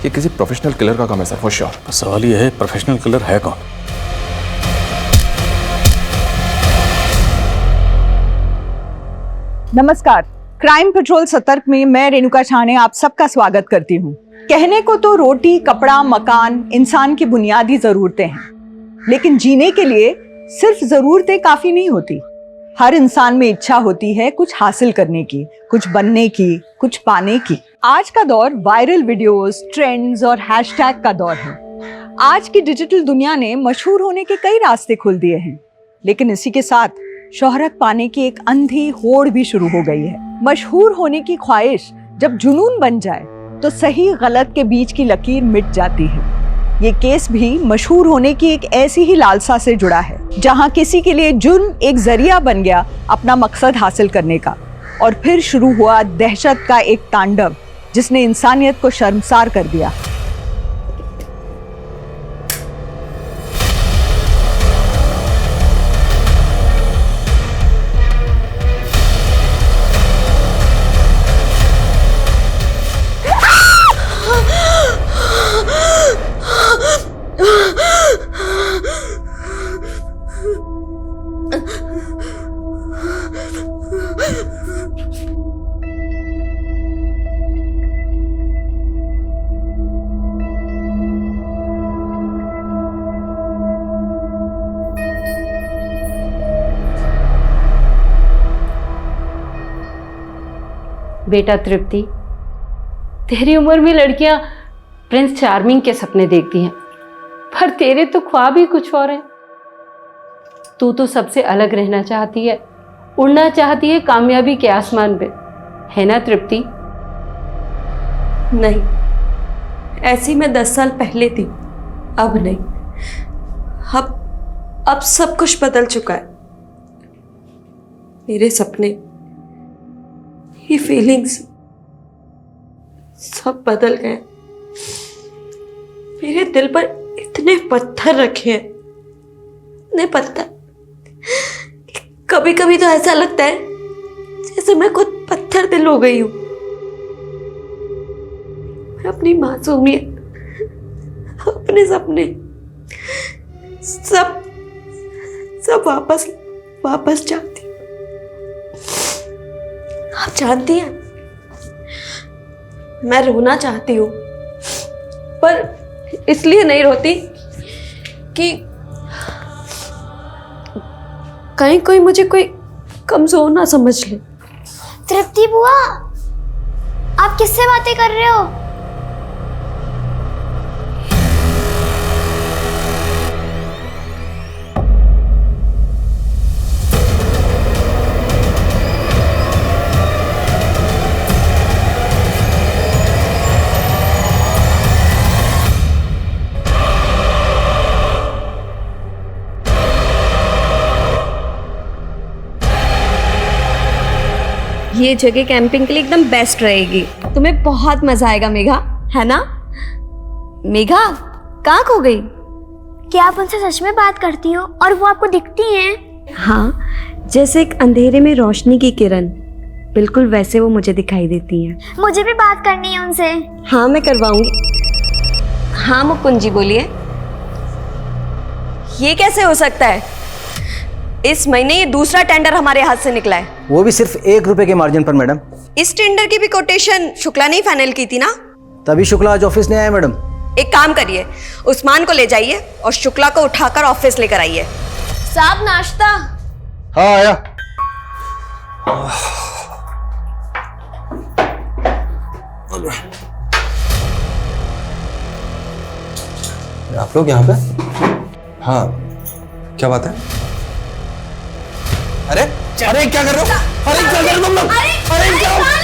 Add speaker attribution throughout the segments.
Speaker 1: ये किसी professional killer का काम है सर, फॉर श्योर।
Speaker 2: बस सवाल ये है प्रोफेशनल किलर है कौन?
Speaker 3: नमस्कार, क्राइम पेट्रोल सतर्क में मैं रेणुका छाने आप सबका स्वागत करती हूँ। कहने को तो रोटी, कपड़ा, मकान इंसान की बुनियादी जरूरतें हैं, लेकिन जीने के लिए सिर्फ जरूरतें काफी नहीं होती। हर इंसान में इच्छा होती है कुछ हासिल करने की, कुछ बनने की, कुछ पाने की। आज का दौर वायरल वीडियोस, ट्रेंड्स और हैशटैग का दौर है। आज की डिजिटल दुनिया ने मशहूर होने के कई रास्ते खोल दिए हैं, लेकिन इसी के साथ शोहरत पाने की एक अंधी होड़ भी शुरू हो गई है। मशहूर होने की ख्वाहिश जब जुनून बन जाए तो सही गलत के बीच की लकीर मिट जाती है। ये केस भी मशहूर होने की एक ऐसी ही लालसा से जुड़ा है, जहां किसी के लिए जुर्म एक जरिया बन गया अपना मकसद हासिल करने का, और फिर शुरू हुआ दहशत का एक तांडव जिसने इंसानियत को शर्मसार कर दिया।
Speaker 4: बेटा तृप्ति, तेरी उम्र में लड़कियां प्रिंस चार्मिंग के सपने देखती हैं, पर तेरे तो ख्वाब ही कुछ और हैं। तू तो सबसे अलग रहना चाहती है, उड़ना चाहती है कामयाबी के आसमान पे, है ना तृप्ति?
Speaker 5: नहीं, ऐसी मैं 10 साल पहले थी, अब नहीं। अब सब कुछ बदल चुका है। मेरे सपने, ये फीलिंग्स सब बदल गए। मेरे दिल पर इतने पत्थर रखे हैं, इतने पत्थर। कभी कभी तो ऐसा लगता है जैसे मैं खुद पत्थर दिल हो गई हूं। मैं अपनी मासूमियत, अपने सपने सब वापस चाहती हूँ। आप जानती हैं, मैं रोना चाहती हूँ, पर इसलिए नहीं रोती कि कहीं कोई मुझे कोई कमजोर ना समझ ले।
Speaker 6: तृप्ति बुआ, आप किससे बातें कर रहे हो?
Speaker 5: ये जगह कैंपिंग के लिए एकदम बेस्ट रहेगी। तुम्हें बहुत मजा आएगा मेघा, है ना? मेघा कहाँ खो गई?
Speaker 6: क्या आप उनसे सच में बात करती हो और वो आपको दिखती हैं?
Speaker 5: हाँ, जैसे एक अंधेरे में रोशनी की किरण, बिल्कुल वैसे वो मुझे दिखाई देती हैं।
Speaker 6: मुझे भी बात करनी है उनसे।
Speaker 5: हाँ, मैं करवाऊंगी। हाँ मुकुंद जी, बोलिए। ये कैसे हो सकता है? इस महीने ये दूसरा टेंडर हमारे हाथ से निकला है,
Speaker 7: वो भी सिर्फ 1 रुपए के मार्जिन पर मैडम।
Speaker 5: इस टेंडर की भी कोटेशन शुक्ला ने ही फाइनल की थी ना?
Speaker 7: तभी शुक्ला आज ऑफिस नहीं आया मैडम।
Speaker 5: एक काम करिए, उस्मान को ले जाइए और शुक्ला को उठाकर ऑफिस लेकर आइए। साहब नाश्ता।
Speaker 7: हाँ आया।
Speaker 1: आप लोग यहाँ पे? हाँ, क्या बात है? अरे अरे क्या कर रहे हो? अरे क्या कर रहे हो तुम लोग? अरे क्या हो रहा है?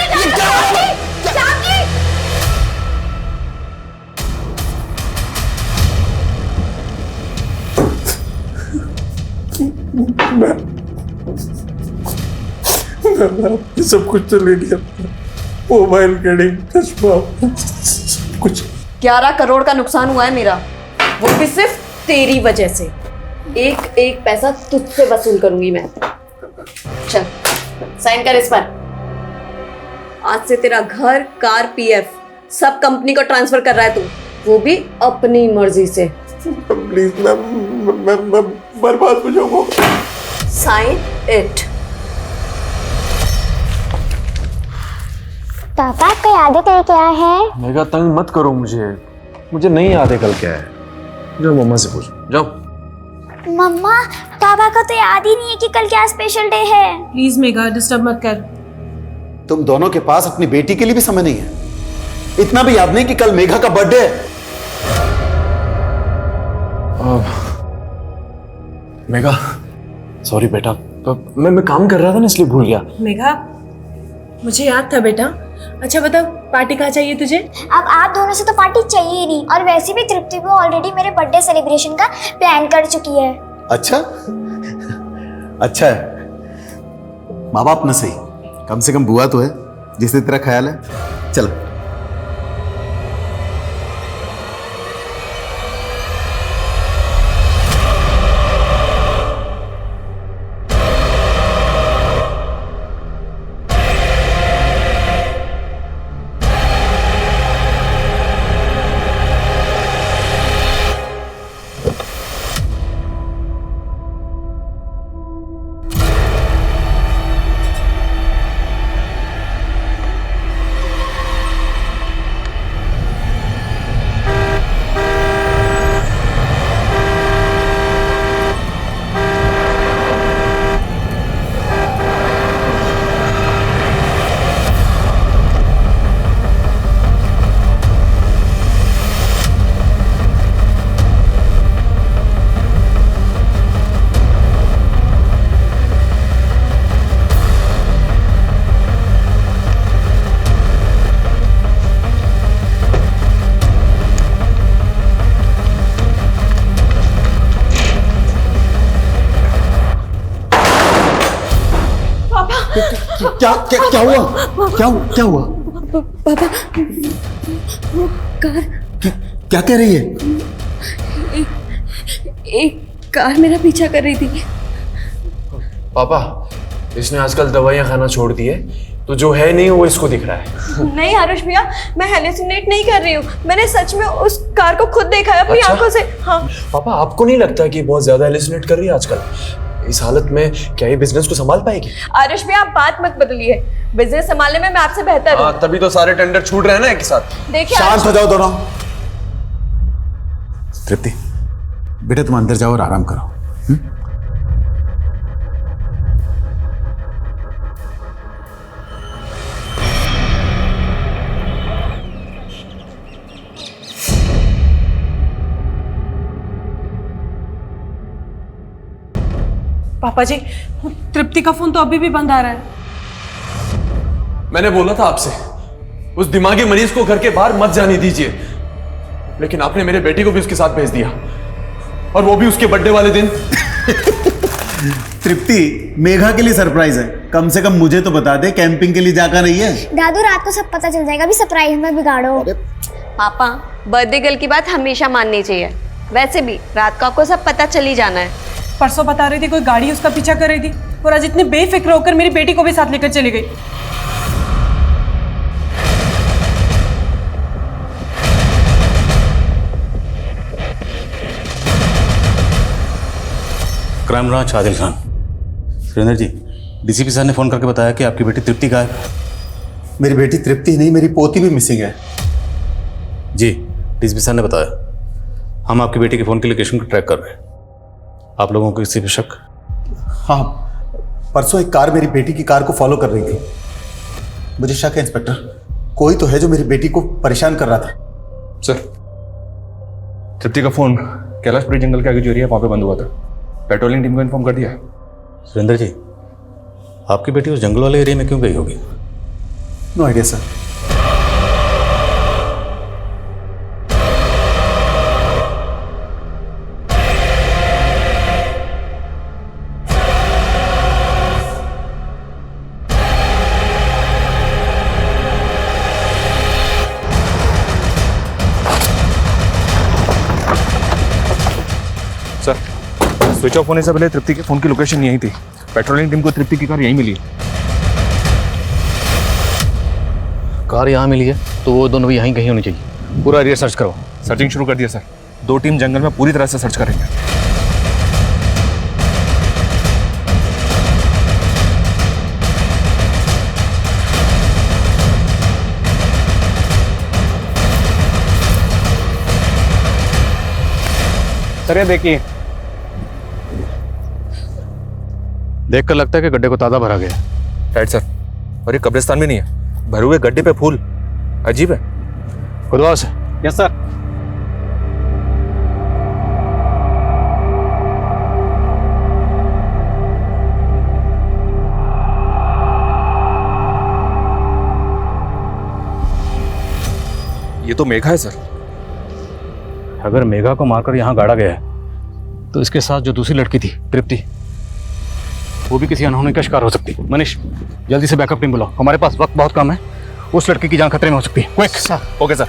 Speaker 8: मैं सब कुछ तो ले लिया, मोबाइल, घड़ी, चश्मा, कुछ।
Speaker 5: 11 करोड़ का नुकसान हुआ है मेरा, वो भी सिर्फ तेरी वजह से। एक एक पैसा तुझसे वसूल करूंगी मैं। चल साइन कर इस पर। आज से तेरा घर, कार, पीएफ सब कंपनी को ट्रांसफर कर रहा है तू, वो भी अपनी मर्जी से।
Speaker 8: प्लीज मैं बर्बाद हो जाऊंगा।
Speaker 5: Sign it.
Speaker 6: पापा आपको याद है कल क्या है?
Speaker 9: मेगा तंग मत करो मुझे नहीं याद है कल क्या है। जाओ मम्मा से पूछो, जाओ।
Speaker 6: मम्मा पापा को तो याद ही नहीं है कि कल क्या स्पेशल डे है।
Speaker 10: प्लीज मेगा डिस्टर्ब मत कर।
Speaker 11: तुम दोनों के पास अपनी बेटी के लिए भी समय नहीं है। इतना भी याद नहीं कि कल मेघा का बर्थडे है।
Speaker 9: मेगा सॉरी बेटा, तो मैं काम कर रहा था ना इसलिए भूल गया।
Speaker 10: मेघा मुझे याद था बेटा। अच्छा बता पार्टी कहाँ चाहिए तुझे?
Speaker 6: अब आप दोनों से तो पार्टी चाहिए ही नहीं, और वैसे भी तृप्ति वो ऑलरेडी मेरे बर्थडे सेलिब्रेशन का प्लान कर चुकी है।
Speaker 11: अच्छा अच्छा है, माँ बाप न सही, कम से कम बुआ तो है जिसने तेरा ख्याल है। चल क्या हुआ? क्या हुआ?
Speaker 5: पापा वो कार,
Speaker 11: क्या कह रही है?
Speaker 5: एक कार मेरा पीछा कर रही थी।
Speaker 9: पापा इसने आजकल दवाइयाँ खाना छोड़ दी है, तो जो है नहीं वो इसको दिख रहा है।
Speaker 5: नहीं आरुष भैया, मैं हेलुसिनेट नहीं कर रही हूँ, मैंने सच में उस कार को खुद देखा है अपनी आंखों से। हाँ
Speaker 9: पापा आपको नहीं लगता कि बहुत ज्यादा हेलुसिनेट कर रही है आजकल? इस हालत में क्या ये बिजनेस को संभाल पाएगी?
Speaker 5: आरुष भैया आप बात मत बदलिए, बिजनेस संभालने में मैं आपसे बेहतर हूँ।
Speaker 9: तभी तो सारे टेंडर छूट रहे हैं ना एक साथ।
Speaker 5: देखिए
Speaker 11: शांत हो जाओ दोनों। तृप्ति बेटा तुम अंदर जाओ और आराम करो।
Speaker 10: पापा जी तृप्ति का फोन तो अभी भी बंद आ रहा है।
Speaker 9: मैंने बोला था आपसे उस दिमागी मरीज को घर के बाहर मत जाने दीजिए, लेकिन आपने मेरे बेटी को भी उसके साथ भेज दिया, और वो भी उसके बर्थडे वाले दिन।
Speaker 11: तृप्ति मेघा के लिए सरप्राइज है, कम से कम मुझे तो बता दे, कैंपिंग के लिए जाकर नहीं है।
Speaker 6: दादू रात को सब पता चल जाएगा, अभी सरप्राइज में बिगाड़ो।
Speaker 5: पापा बर्थडे गर्ल की बात हमेशा माननी चाहिए, वैसे भी रात को आपको सब पता चल ही जाना है।
Speaker 10: परसों बता रही थी कोई गाड़ी उसका पीछा कर रही थी, और आज इतने बेफिक्र होकर मेरी बेटी को भी साथ लेकर चली गई।
Speaker 2: Crime branch Adil Khan. Surendra ji, DCP साहब ने फोन करके बताया कि आपकी बेटी तृप्ति गायब है।
Speaker 11: मेरी बेटी तृप्ति नहीं, मेरी पोती भी मिसिंग है।
Speaker 2: जी डीसीपी साहब ने बताया। हम आपकी बेटी के फोन की लोकेशन को ट्रैक कर रहे हैं। आप लोगों को किसी पे शक?
Speaker 11: हाँ, परसों एक कार मेरी बेटी की कार को फॉलो कर रही थी। मुझे शक है इंस्पेक्टर, कोई तो है जो मेरी बेटी को परेशान कर रहा था।
Speaker 12: सर, तृप्ति का फोन कैलाशपुरी जंगल के आगे जो एरिया वहां पे बंद हुआ था, पेट्रोलिंग टीम को इन्फॉर्म कर दिया है।
Speaker 2: सुरेंद्र जी, आपकी बेटी उस जंगल वाले एरिया में क्यों गई होगी?
Speaker 11: No idea sir.
Speaker 12: Sir, switch off होने से पहले तृप्ति के फोन की लोकेशन यही थी। पेट्रोलिंग टीम को तृप्ति की कार यहीं मिली।
Speaker 2: कार यहाँ मिली है तो वो दोनों भी यहीं कहीं होनी चाहिए। पूरा एरिया सर्च करो।
Speaker 12: सर्चिंग शुरू कर दिया सर। 2 टीम जंगल में पूरी तरह से सर्च करेंगे।
Speaker 2: सर ये देखिए, देखकर लगता है कि गड्ढे को ताज़ा भरा गया है।
Speaker 12: Right sir. और ये कब्रिस्तान भी नहीं है, भरे हुए गड्ढे पे फूल, अजीब है।
Speaker 2: खुदवा से।
Speaker 7: Yes sir.
Speaker 12: ये तो मेघा है सर।
Speaker 2: अगर मेघा को मारकर यहाँ गाड़ा गया है तो इसके साथ जो दूसरी लड़की थी तृप्ति, वो भी किसी अनहोनी का शिकार हो सकती है। मनीष, जल्दी से बैकअप टीम बुलाओ, हमारे पास वक्त बहुत कम है। उस लड़की की जान खतरे में हो सकती है। Quick sir.
Speaker 12: Okay sir.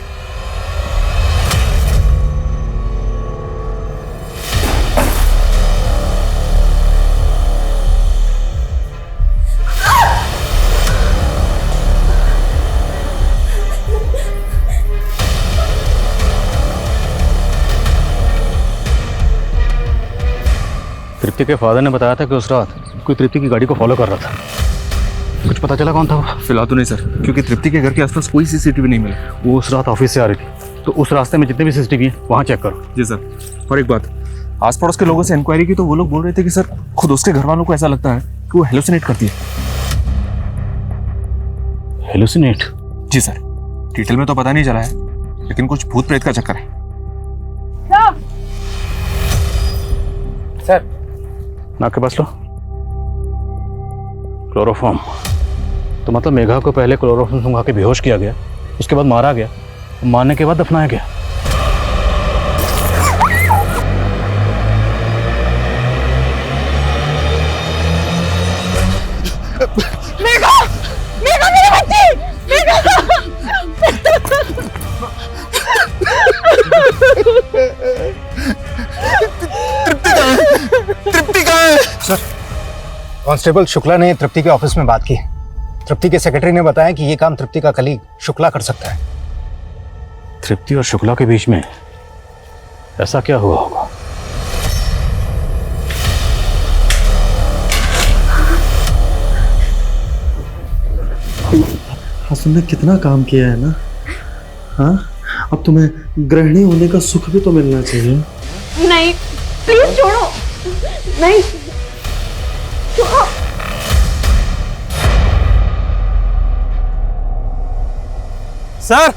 Speaker 2: Tripti के फादर ने बताया था कि उस रात कोई तृप्ति की गाड़ी को फॉलो कर रहा था। कुछ पता चला कौन था वो?
Speaker 12: फिलहाल तो नहीं सर, क्योंकि तृप्ति के घर के आसपास कोई सीसीटीवी नहीं मिला।
Speaker 2: वो उस रात ऑफिस से आ रही थी, तो उस रास्ते में जितने भी सीसीटीवी हैं वहाँ चेक करो।
Speaker 12: जी सर। और एक बात, आस पड़ोस के लोगों से इंक्वायरी की तो वो लोग बोल रहे थे कि सर खुद उसके घर वालों को ऐसा लगता है कि वो हेलुसिनेट करती है।
Speaker 2: हेलुसिनेट?
Speaker 12: जी सर। डिटेल में तो पता नहीं चला है, लेकिन कुछ भूत प्रेत का चक्कर है।
Speaker 2: सर नाक के पास लो। क्लोरोफॉर्म। तो मतलब मेघा को पहले क्लोरोफॉर्म सुंघा के बेहोश किया गया, उसके बाद मारा गया, मारने के बाद दफनाया गया।
Speaker 3: मेघा! मेघा मेरी बच्ची! मेघा!
Speaker 12: तृप्ति कहाँ है?
Speaker 7: सर, कांस्टेबल शुक्ला ने तृप्ति के ऑफिस में बात की। तृप्ति के सेक्रेटरी ने बताया कि ये काम तृप्ति का कलीग शुक्ला कर सकता है।
Speaker 2: तृप्ति और शुक्ला के बीच में ऐसा क्या हुआ होगा?
Speaker 8: हाँ, तुमने कितना काम किया है ना। हाँ, अब तुम्हें गृहिणी होने का सुख भी तो मिलना चाहिए।
Speaker 5: नहीं, प्लीज छोड़ो। नहीं, छोड़ो।
Speaker 12: सर,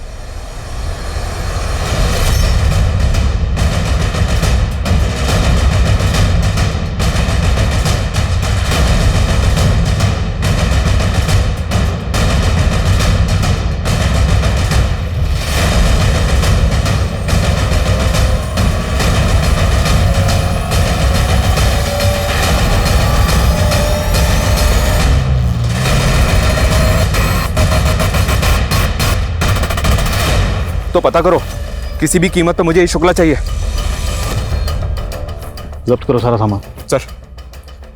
Speaker 12: तो पता करो, किसी भी कीमत पे मुझे ये शुक्ला चाहिए।
Speaker 2: जब्त करो सारा सामान।
Speaker 12: सर,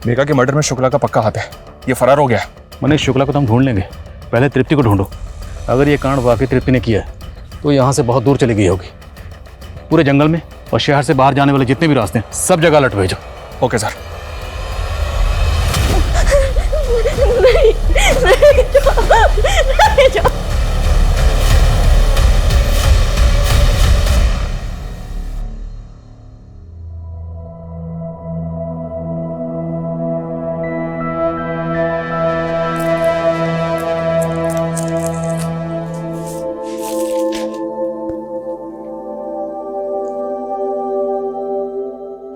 Speaker 12: मेघा के मर्डर में शुक्ला का पक्का हाथ है, ये फरार हो गया।
Speaker 2: मनीष, शुक्ला को तो हम ढूंढ लेंगे, पहले तृप्ति को ढूंढो। अगर ये कांड वाकई तृप्ति ने किया है तो यहाँ से बहुत दूर चली गई होगी। पूरे जंगल में और शहर से बाहर जाने वाले जितने भी रास्ते हैं सब जगह अलर्ट भेजो।
Speaker 12: Okay sir.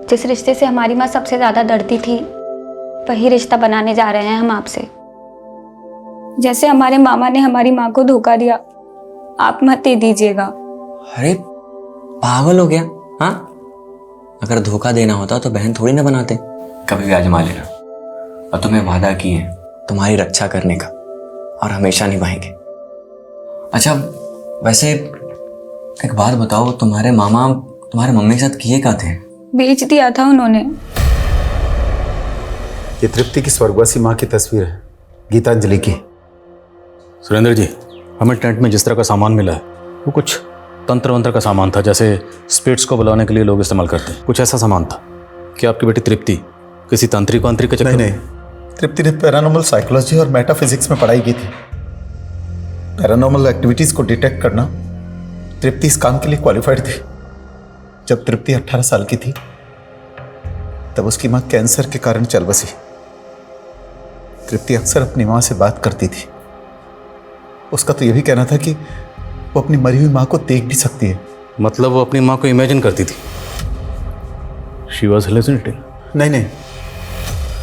Speaker 6: जिस रिश्ते से हमारी माँ सबसे ज्यादा डरती थी, वही रिश्ता बनाने जा रहे हैं हम आपसे। जैसे हमारे मामा ने हमारी माँ को धोखा दिया, आप मत दे दीजिएगा।
Speaker 1: अरे पागल हो गया? हाँ, अगर धोखा देना होता तो बहन थोड़ी ना बनाते। कभी भी आजमा लेना, और तुम्हें वादा किए हैं तुम्हारी रक्षा करने का, और हमेशा निभाएंगे। अच्छा वैसे एक बात बताओ, तुम्हारे मामा तुम्हारे मम्मी के साथ किए क्या थे?
Speaker 6: बेच दिया था उन्होंने।
Speaker 11: ये तृप्ति की स्वर्गवासी माँ की तस्वीर है, गीतांजलि की।
Speaker 2: सुरेंद्र जी, हमें टेंट में जिस तरह का सामान मिला है वो कुछ तंत्र वंत्र का सामान था, जैसे स्पिरिट्स को बुलाने के लिए लोग इस्तेमाल करते हैं, कुछ ऐसा सामान था। क्या आपकी बेटी तृप्ति किसी तांत्रिक वांत्रिक के चक्कर
Speaker 11: नहीं, तृप्ति ने पैरानॉर्मल साइकोलॉजी और मेटाफिजिक्स में पढ़ाई की थी। पैरानॉर्मल एक्टिविटीज को डिटेक्ट करना तृप्ति इस काम के लिए क्वालिफाइड थी। जब तृप्ति 18 साल की थी तब उसकी मां कैंसर के कारण चल बसी। तृप्ति अक्सर अपनी मां से बात करती थी। उसका तो यह भी कहना था कि वो अपनी मरी हुई मां को देख भी सकती है।
Speaker 2: मतलब वो अपनी माँ को इमेजिन करती थी? She was hallucinating?
Speaker 11: नहीं,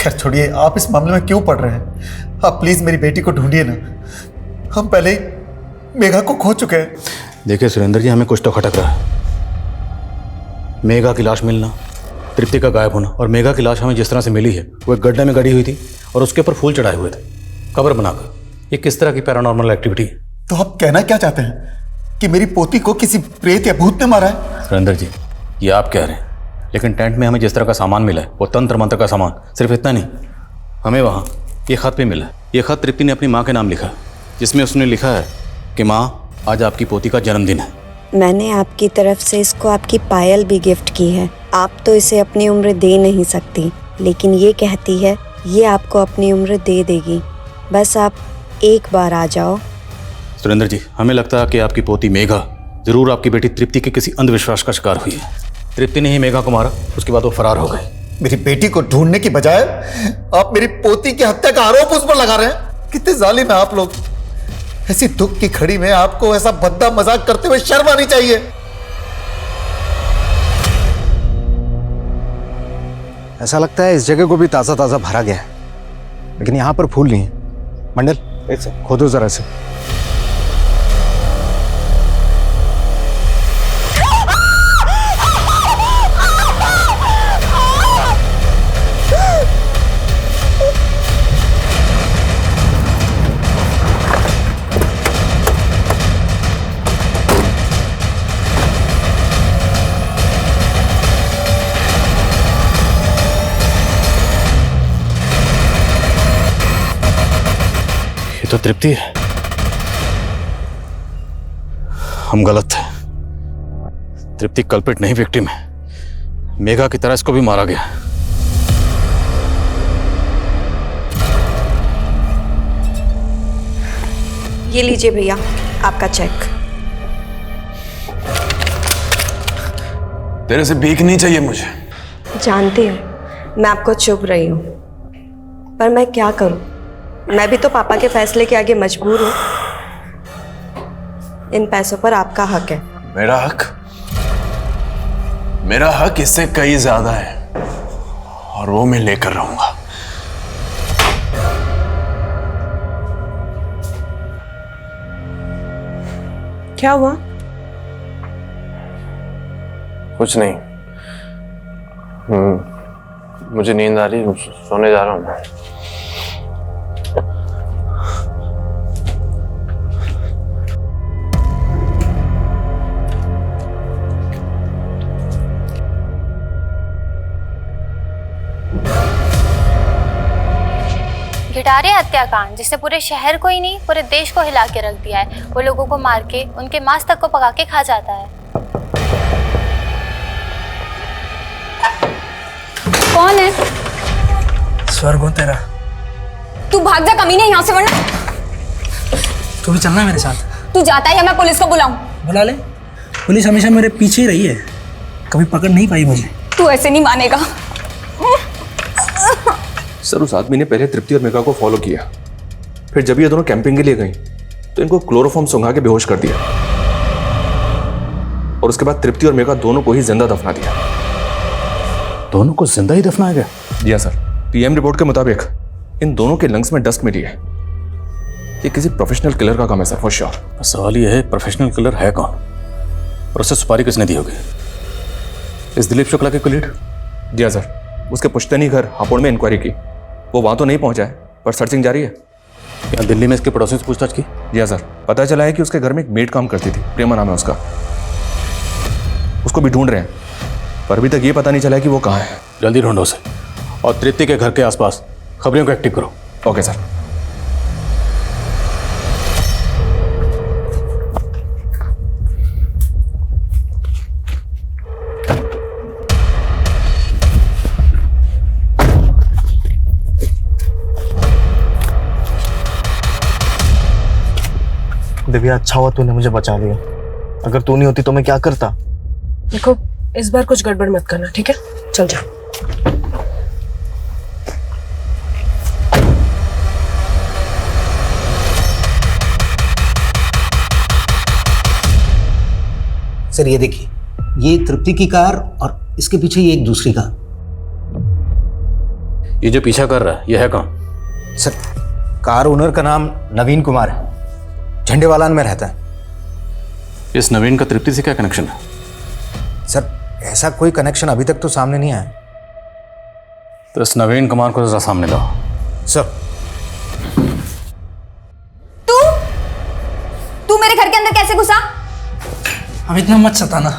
Speaker 11: खैर छोड़िए, आप इस मामले में क्यों पड़ रहे हैं? आप प्लीज मेरी बेटी को ढूंढिए ना। हम पहले ही मेघा को खो चुके हैं।
Speaker 2: देखिए सुरेंद्र जी, हमें कुछ तो खटक रहा है। मेघा की लाश मिलना, तृप्ति का गायब होना, और मेघा की लाश हमें जिस तरह से मिली है वो एक गड्ढे में गड़ी हुई थी और उसके ऊपर फूल चढ़ाए हुए थे कब्र बनाकर। ये किस तरह की पैरानॉर्मल एक्टिविटी है?
Speaker 11: तो आप कहना क्या चाहते हैं कि मेरी पोती को किसी प्रेत या भूत ने मारा है?
Speaker 2: सुरेंद्र जी, ये आप कह रहे हैं, लेकिन टेंट में हमें जिस तरह का सामान मिला है वो तंत्र मंत्र का सामान। सिर्फ इतना नहीं, हमें वहाँ ये खत भी मिला है। ये खत तृप्ति ने अपनी माँ के नाम लिखा है, जिसमें उसने लिखा है कि माँ, आज आपकी पोती का जन्मदिन है।
Speaker 13: मैंने आपकी तरफ से इसको आपकी पायल भी गिफ्ट की है। आप तो इसे अपनी उम्र दे नहीं सकती, लेकिन ये कहती है ये आपको अपनी उम्र दे देगी। बस आप एक बार आ जाओ।
Speaker 2: सुरेंद्र जी, हमें लगता है कि आपकी पोती मेघा जरूर आपकी बेटी तृप्ति के किसी अंधविश्वास का शिकार हुई है। तृप्ति ने ही मेघा को मारा, उसके बाद वो फरार हो गए।
Speaker 11: मेरी बेटी को ढूंढने की बजाय आप मेरी पोती की हत्या का आरोप उस पर लगा रहे हैं। कितने जालिम हैं आप लोग। ऐसी दुख की घड़ी में आपको ऐसा भद्दा मजाक करते हुए शर्म आनी चाहिए।
Speaker 7: ऐसा लगता है इस जगह को भी ताज़ा ताज़ा भरा गया है, लेकिन यहाँ पर फूल नहीं है। मंडल, खोदो जरा से।
Speaker 2: ये तो तृप्ति है। हम गलत थे। तृप्ति कल्पित नहीं, विक्टिम है। मेघा की तरह इसको भी मारा गया।
Speaker 13: ये लीजिए भैया आपका चेक।
Speaker 9: तेरे से भीख नहीं चाहिए मुझे।
Speaker 13: जानती हूँ मैं आपको चुभ रही हूँ, पर मैं क्या करूँ? मैं भी तो पापा के फैसले के आगे मजबूर हूँ। इन पैसों पर आपका हक है।
Speaker 9: मेरा हक? मेरा हक इससे कई ज्यादा है, और वो मैं लेकर रहूंगा।
Speaker 13: क्या हुआ?
Speaker 9: कुछ नहीं। मुझे नींद आ रही है, सोने जा रहा हूँ मैं।
Speaker 14: घिटारे हत्याकांड, जिसने पूरे शहर को ही नहीं पूरे देश को हिला के रख दिया है। वो लोगों को मार के उनके मांस तक को पका के खा जाता है।
Speaker 6: कौन है?
Speaker 15: स्वर्ग हो तेरा।
Speaker 6: तू भाग जा कमीने यहाँ से, वरना
Speaker 15: तू भी चलना मेरे साथ।
Speaker 6: तू जाता है या मैं पुलिस को बुलाऊं?
Speaker 15: बुला ले। पुलिस हमेशा मेरे पीछे ही रही है, कभी पकड़ नहीं पाई मुझे।
Speaker 6: तू ऐसे नहीं मानेगा।
Speaker 12: सर, उस आदमी ने पहले तृप्ति और मेघा को फॉलो किया, फिर जब ये दोनों कैंपिंग के लिए गई तो इनको क्लोरोफॉर्म सुंघा के बेहोश कर दिया, और उसके बाद तृप्ति और मेघा दोनों को ही जिंदा दफना दिया।
Speaker 2: दोनों को जिंदा ही दफनाया गया?
Speaker 12: जी हाँ सर। पीएम रिपोर्ट के मुताबिक इन दोनों के लंग्स में डस्ट मिली है। ये किसी प्रोफेशनल किलर का काम है सर, फॉर श्योर।
Speaker 2: सवाल ये है, प्रोफेशनल किलर है कौन, और उससे सुपारी किसने दी होगी? इस दिलीप शुक्ला के कुलीड?
Speaker 12: जी हाँ सर। उसके पुश्तैनी घर हापुड़ में इंक्वायरी की, वो वहां तो नहीं पहुंचा है, पर सर्चिंग जारी है।
Speaker 2: क्या दिल्ली में इसके पड़ोसी से पूछताछ की?
Speaker 12: जी हाँ सर। पता चला है कि उसके घर में एक मेड काम करती थी, प्रेमा नाम है उसका। उसको भी ढूंढ रहे हैं, पर अभी तक ये पता नहीं चला है कि वो कहाँ है।
Speaker 2: जल्दी ढूंढो उसे, और तृप्ति के घर के आसपास खबरों को एक्टिव करो।
Speaker 12: Okay sir.
Speaker 8: लिया, अच्छा हुआ तूने मुझे बचा लिया। अगर तू नहीं होती तो मैं क्या करता।
Speaker 10: देखो इस बार कुछ गड़बड़ मत करना, ठीक है? चल जा।
Speaker 7: सर ये देखिए, ये तृप्ति की कार और इसके पीछे ये एक दूसरी कार।
Speaker 2: ये जो पीछा कर रहा है ये है कौन?
Speaker 7: सर कार ओनर का नाम नवीन कुमार है, झंडेवालान में रहता है।
Speaker 2: इस नवीन का तृप्ति से क्या कनेक्शन है?
Speaker 7: सर ऐसा कोई कनेक्शन अभी तक तो सामने नहीं आया।
Speaker 2: तो इस नवीन कुमार को जरा सामने लाओ।
Speaker 7: सर
Speaker 6: तू मेरे घर के अंदर कैसे घुसा?
Speaker 15: अब इतना मत सताना।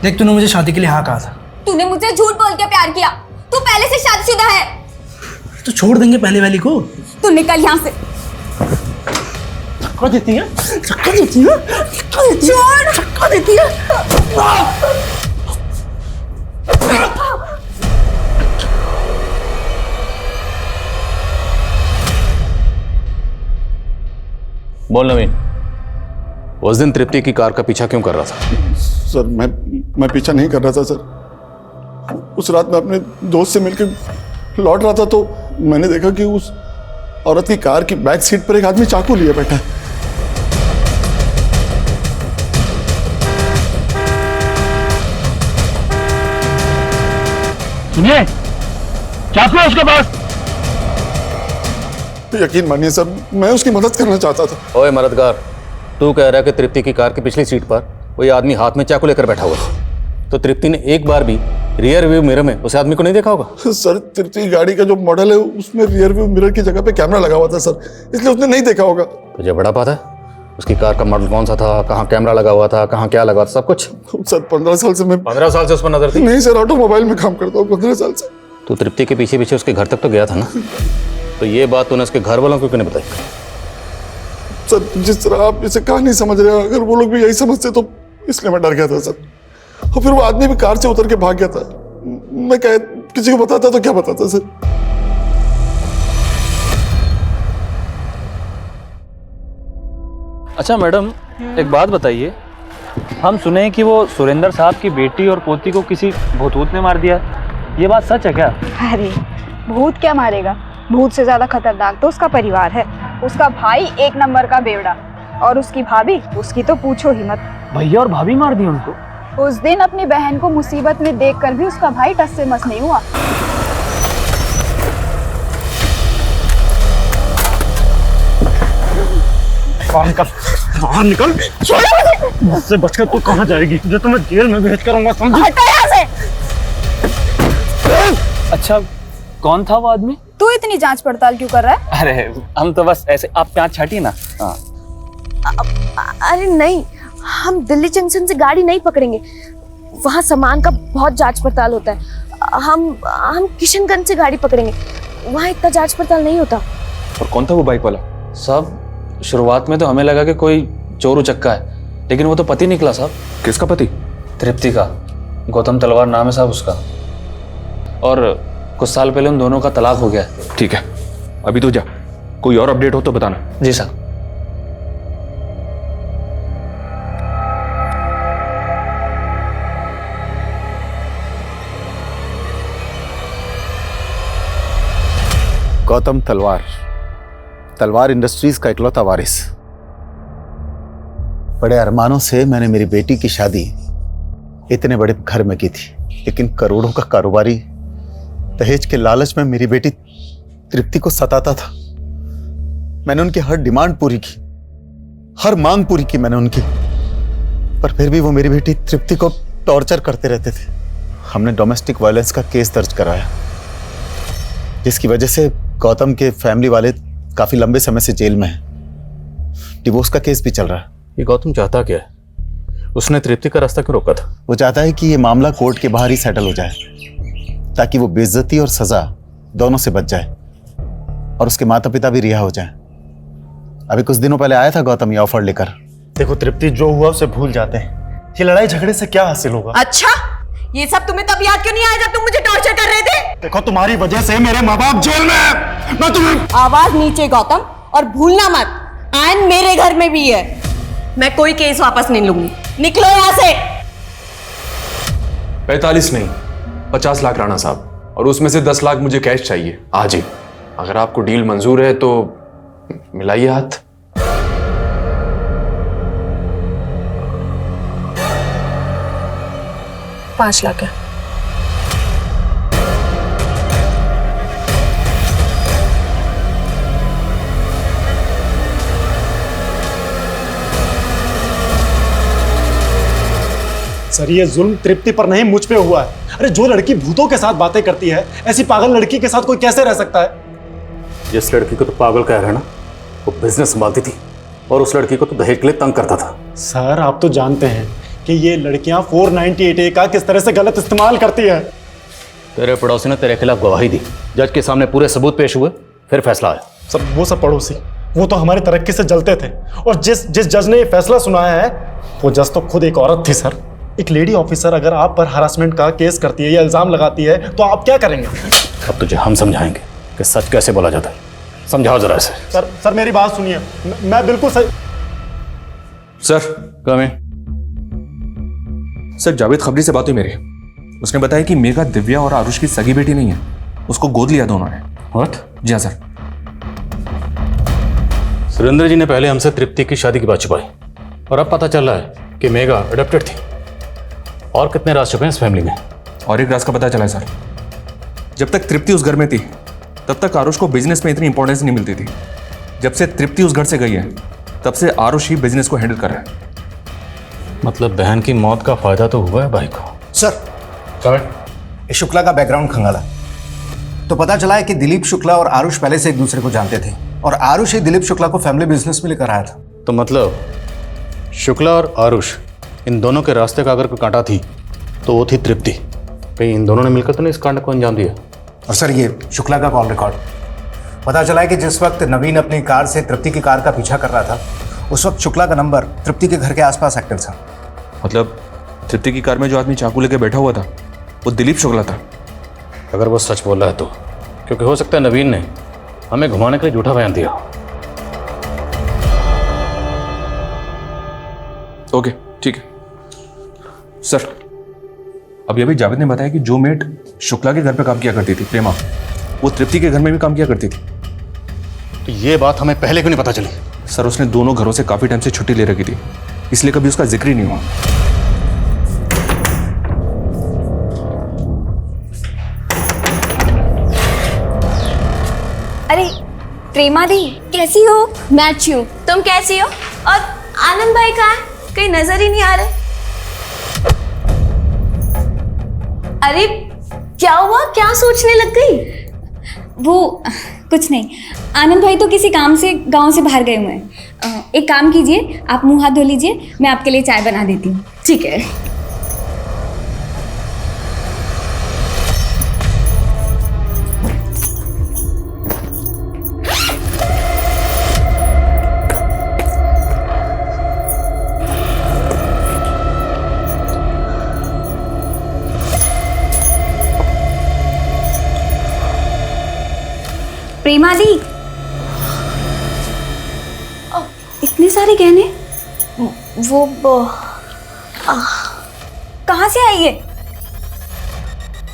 Speaker 15: देख तूने मुझे शादी के लिए हाँ कहा था।
Speaker 6: तूने मुझसे झूठ बोल के प्यार किया। तू पहले से शादीशुदा है।
Speaker 15: तो छोड़ देंगे पहले वाली को।
Speaker 6: तू निकल यहाँ से।
Speaker 15: धक्का देती है, धक्का देती है, धक्का देती है, धक्का देती है।
Speaker 2: बोल नवीन, उस दिन तृप्ति की कार का पीछा क्यों कर रहा था?
Speaker 11: सर मैं पीछा नहीं कर रहा था सर। उस रात मैं अपने दोस्त से मिलकर लौट रहा था तो मैंने देखा कि उस औरत की कार की बैक सीट पर एक आदमी चाकू लिए बैठा है।
Speaker 2: सुनिए, चाकू है उसके पास।
Speaker 11: यकीन मानिए सर, मैं उसकी मदद करना चाहता था।
Speaker 2: ओए मददगार, तू कह रहा है कि तृप्ति की कार की पिछली सीट पर कोई आदमी हाथ में चाकू लेकर बैठा हुआ है, तो तृप्ति ने एक बार भी रियर व्यू मिरर में उस आदमी को नहीं देखा होगा?
Speaker 11: सर तृप्ति गाड़ी का जो मॉडल है उसमें रियर व्यू मिरर की जगह पे कैमरा लगा हुआ था सर, इसलिए उसने नहीं देखा होगा।
Speaker 2: तुझे बड़ा पता है उसकी कार का मॉडल कौन सा था, कहाँ कैमरा लगा हुआ था, कहाँ क्या लगा था, सब कुछ?
Speaker 11: सर 15 साल से मैं
Speaker 2: 15 साल से उस पर नजर थी?
Speaker 11: नहीं सर, ऑटोमोबाइल में काम करता हूँ 15 साल से।
Speaker 2: तू तृप्ति के पीछे पीछे उसके घर तक तो गया था ना, तो ये बात तूने उसके घर वालों को क्यों नहीं बताई?
Speaker 11: सर जिस तरह आप इसे कहानी समझ रहे हैं, अगर वो लोग भी यही समझते तो इसलिए मैं डर गया था सर। और फिर वो आदमी भी कार से उतर के भाग गया था। मैं किसी को बताता तो क्या बताता सर।
Speaker 16: अच्छा मैडम, एक बात बताइए, हम सुने हैं कि वो सुरेंद्र साहब की बेटी और पोती को किसी भूत ने मार दिया, ये बात सच है क्या?
Speaker 17: अरे भूत क्या मारेगा, भूत से ज्यादा खतरनाक तो उसका परिवार है। उसका भाई एक नंबर का बेवड़ा और उसकी भाभी, उसकी तो पूछो ही मत।
Speaker 16: भैया और भाभी मार दी उनको?
Speaker 17: उस दिन अपनी बहन को मुसीबत में देखकर भी उसका भाई टस से मस नहीं हुआ।
Speaker 15: बाहर निकल, मुझसे बचकर तू कहाँ जाएगी? जो तुम्हें जेल में भेज करूंगा, समझी?
Speaker 17: हटो यहाँ से।
Speaker 16: अच्छा कौन था वो आदमी?
Speaker 17: तू इतनी जांच पड़ताल क्यों कर रहा है?
Speaker 16: अरे हम तो बस ऐसे, आप प्याज छाटिए ना। हाँ।
Speaker 5: अरे नहीं, हम दिल्ली जंक्शन से गाड़ी नहीं पकड़ेंगे, वहाँ सामान का बहुत जांच पड़ताल होता है। हम किशनगंज से गाड़ी पकड़ेंगे, वहाँ इतना जांच पड़ताल नहीं होता।
Speaker 12: और कौन था वो बाइक वाला?
Speaker 16: साहब शुरुआत में तो हमें लगा कि कोई चोर उचक्का है, लेकिन वो तो पति निकला साहब।
Speaker 12: किसका पति?
Speaker 16: तृप्ति का, गौतम तलवार नाम है साहब उसका, और कुछ साल पहले उन दोनों का तलाक हो गया।
Speaker 12: ठीक है, अभी तू जा, कोई और अपडेट हो तो बताना।
Speaker 16: जी साहब।
Speaker 11: गौतम तलवार इंडस्ट्रीज का इकलौता वारिस। बड़े अरमानों से मैंने मेरी बेटी की शादी इतने बड़े घर में की थी, लेकिन करोड़ों का कारोबारी दहेज के लालच में मेरी बेटी तृप्ति को सताता था। मैंने उनकी हर डिमांड पूरी की, हर मांग पूरी की मैंने उनकी, पर फिर भी वो मेरी बेटी तृप्ति को टॉर्चर करते रहते थे। हमने डोमेस्टिक वायलेंस का केस दर्ज कराया, जिसकी वजह से गौतम के फैमिली वाले काफी लंबे समय से जेल में हैं। डिवोर्स का केस भी चल रहा है।
Speaker 2: ये गौतम चाहता क्या है? उसने तृप्ति का रास्ता क्यों रोका था?
Speaker 11: वो चाहता है कि ये मामला कोर्ट के बाहर ही सेटल हो जाए, ताकि वो बेइज्जती और सजा दोनों से बच जाए और उसके माता पिता भी रिहा हो जाएं। अभी कुछ दिनों पहले आया था गौतम ये ऑफर लेकर।
Speaker 8: देखो तृप्ति, जो हुआ उसे भूल जाते हैं। ये लड़ाई झगड़े से क्या हासिल होगा?
Speaker 5: अच्छा, ये सब तुम्हें तब याद क्यों नहीं आया जब तुम मुझे टॉर्चर कर रहे थे?
Speaker 8: देखो तुम्हारी वजह से मेरे माँ बाप जेल में है। मैं तुम्हें
Speaker 5: आवाज नीचे गौतम, और भूलना मत आयन मेरे घर में भी है। मैं कोई केस वापस नहीं लूंगी। निकलो यहाँ से।
Speaker 9: 45 नहीं, 50 लाख राणा साहब, और उसमें से 10 लाख मुझे कैश चाहिए आज ही। अगर आपको डील मंजूर है तो मिलाइए हाथ।
Speaker 5: $5 लाख है।
Speaker 8: सर ये जुल्म तृप्ति पर नहीं मुझ पे हुआ है। अरे जो लड़की भूतों के साथ बातें करती है, ऐसी पागल लड़की के साथ कोई कैसे रह सकता है?
Speaker 2: जिस लड़की को तो पागल कह रहे हैं ना, वो बिजनेस संभालती थी और उस लड़की को तो दहेज के लिए तंग करता था।
Speaker 8: सर आप तो जानते हैं कि ये लड़कियां 498A का किस तरह से गलत इस्तेमाल करती है।
Speaker 2: तेरे पड़ोसी ने तेरे खिलाफ गवाही दी, जज के सामने पूरे सबूत पेश हुए, फिर फैसला आया।
Speaker 8: सर वो सब पड़ोसी, वो तो हमारी तरक्की से जलते थे, और जिस जज ने ये फैसला सुनाया है वो जज तो खुद एक औरत थी। सर एक लेडी ऑफिसर अगर आप पर हरासमेंट का केस करती है या इल्जाम लगाती है तो आप क्या करेंगे?
Speaker 2: अब तुझे हम समझाएंगे कि सच कैसे बोला जाता है। समझाओ जरा इसे।
Speaker 8: सर मेरी बात सुनिए, मैं बिल्कुल सही।
Speaker 12: सर
Speaker 2: कमें।
Speaker 12: सर जावेद खबरी से बात हुई मेरी, उसने बताया कि मेघा दिव्या और आरुष की सगी बेटी नहीं है, उसको गोद लिया था उन्होंने।
Speaker 2: व्हाट?
Speaker 12: जी हाँ सर।
Speaker 2: सुरेंद्र जी ने पहले हमसे तृप्ति की शादी की बात छुपाई, और अब पता चल रहा है कि मेघा अडॉप्टेड थी। और कितने राज छुपे हैं इस फैमिली में?
Speaker 12: और एक राज का पता चला है सर, जब तक तृप्ति उस घर में थी तब तक आरुष को बिजनेस में इतनी इंपॉर्टेंस नहीं मिलती थी। जब से तृप्ति उस घर से गई है तब से आरुष ही बिजनेस को हैंडल कर रहा है।
Speaker 2: मतलब बहन की मौत का फायदा तो हुआ है भाई को।
Speaker 7: सर इस शुक्ला का बैकग्राउंड खंगाला तो पता चला है कि दिलीप शुक्ला और आरुष पहले से एक दूसरे को जानते थे, और आरुष ही दिलीप शुक्ला को फैमिली बिजनेस में लेकर आया था।
Speaker 2: तो मतलब शुक्ला और आरुष इन दोनों के रास्ते का अगर कोई कांटा थी तो वो थी तृप्ति। कहीं इन दोनों ने मिलकर तो नहीं इस कांड को अंजाम दिया?
Speaker 7: और सर ये शुक्ला का कॉल रिकॉर्ड पता चला है कि जिस वक्त नवीन अपनी कार से तृप्ति की कार का पीछा कर रहा था, उस वक्त शुक्ला का नंबर तृप्ति के घर के आसपास एक्टिव था।
Speaker 12: मतलब तृप्ति की कार में जो आदमी चाकू लेके बैठा हुआ था वो दिलीप शुक्ला था।
Speaker 2: अगर वो सच बोल रहा है तो, क्योंकि हो सकता है नवीन ने हमें घुमाने के लिए झूठा बयान दिया।
Speaker 12: ओके ठीक है सर। अभी अभी जावेद ने बताया कि जो मेट शुक्ला के घर पे काम किया करती थी प्रेमा, वो तृप्ति के घर में भी काम किया करती थी।
Speaker 2: तो ये बात हमें पहले क्यों नहीं पता चली?
Speaker 12: सर उसने दोनों घरों से काफी टाइम से छुट्टी ले रखी थी, इसलिए कभी उसका जिक्र ही नहीं हुआ।
Speaker 6: अरे प्रेमा दी कैसी हो?
Speaker 5: मैं अच्छी हूँ, तुम कैसी हो? और आनंद भाई कहाँ है? कहीं नजर ही नहीं आ रहे। अरे क्या हुआ, क्या सोचने लग गई?
Speaker 6: वो कुछ नहीं, आनंद भाई तो किसी काम से गांव से बाहर गए हुए हैं। एक काम कीजिए, आप मुंह हाथ धो लीजिए, मैं आपके लिए चाय बना देती हूँ।
Speaker 5: ठीक है।
Speaker 6: प्रेमा दी, इतने सारे गहने
Speaker 5: वो
Speaker 6: कहाँ से आई है?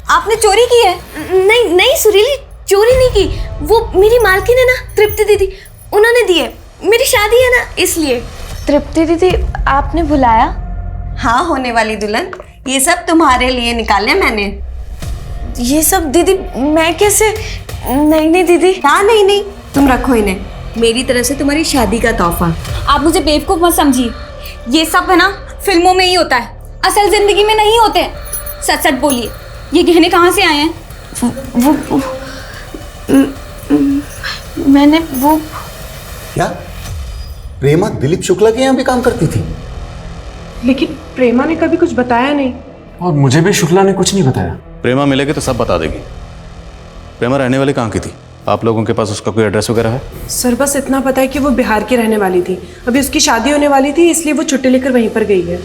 Speaker 6: आपने चोरी की है?
Speaker 5: नहीं नहीं सुरीली, चोरी नहीं की। वो मेरी मालकिन है ना तृप्ति दीदी, उन्होंने दी है। मेरी शादी है ना इसलिए। तृप्ति दीदी आपने बुलाया?
Speaker 18: हाँ होने वाली दुल्हन, ये सब तुम्हारे लिए निकाले मैंने।
Speaker 5: ये सब दीदी मैं कैसे? नहीं नहीं दीदी।
Speaker 18: हाँ नहीं, तुम रखो इन्हें, मेरी तरफ से तुम्हारी शादी का तोहफा।
Speaker 6: आप मुझे बेवकूफ मत समझिए, ये सब है ना फिल्मों में ही होता है, असल जिंदगी में नहीं होते। सच सच बोलिए, ये गहने कहाँ से आए हैं?
Speaker 5: वो मैंने वो
Speaker 11: क्या प्रेमा दिलीप शुक्ला के यहाँ भी काम करती थी?
Speaker 10: लेकिन प्रेमा ने कभी कुछ बताया नहीं।
Speaker 9: और मुझे भी शुक्ला ने कुछ नहीं बताया।
Speaker 2: प्रेमा मिलेगी तो सब बता देगी। प्रेमा रहने वाली कहाँ की थी? आप लोगों के पास उसका कोई एड्रेस वगैरह है?
Speaker 10: सर बस इतना पता है कि वो बिहार की रहने वाली थी, अभी उसकी शादी होने वाली थी इसलिए वो छुट्टी लेकर वहीं पर गई है।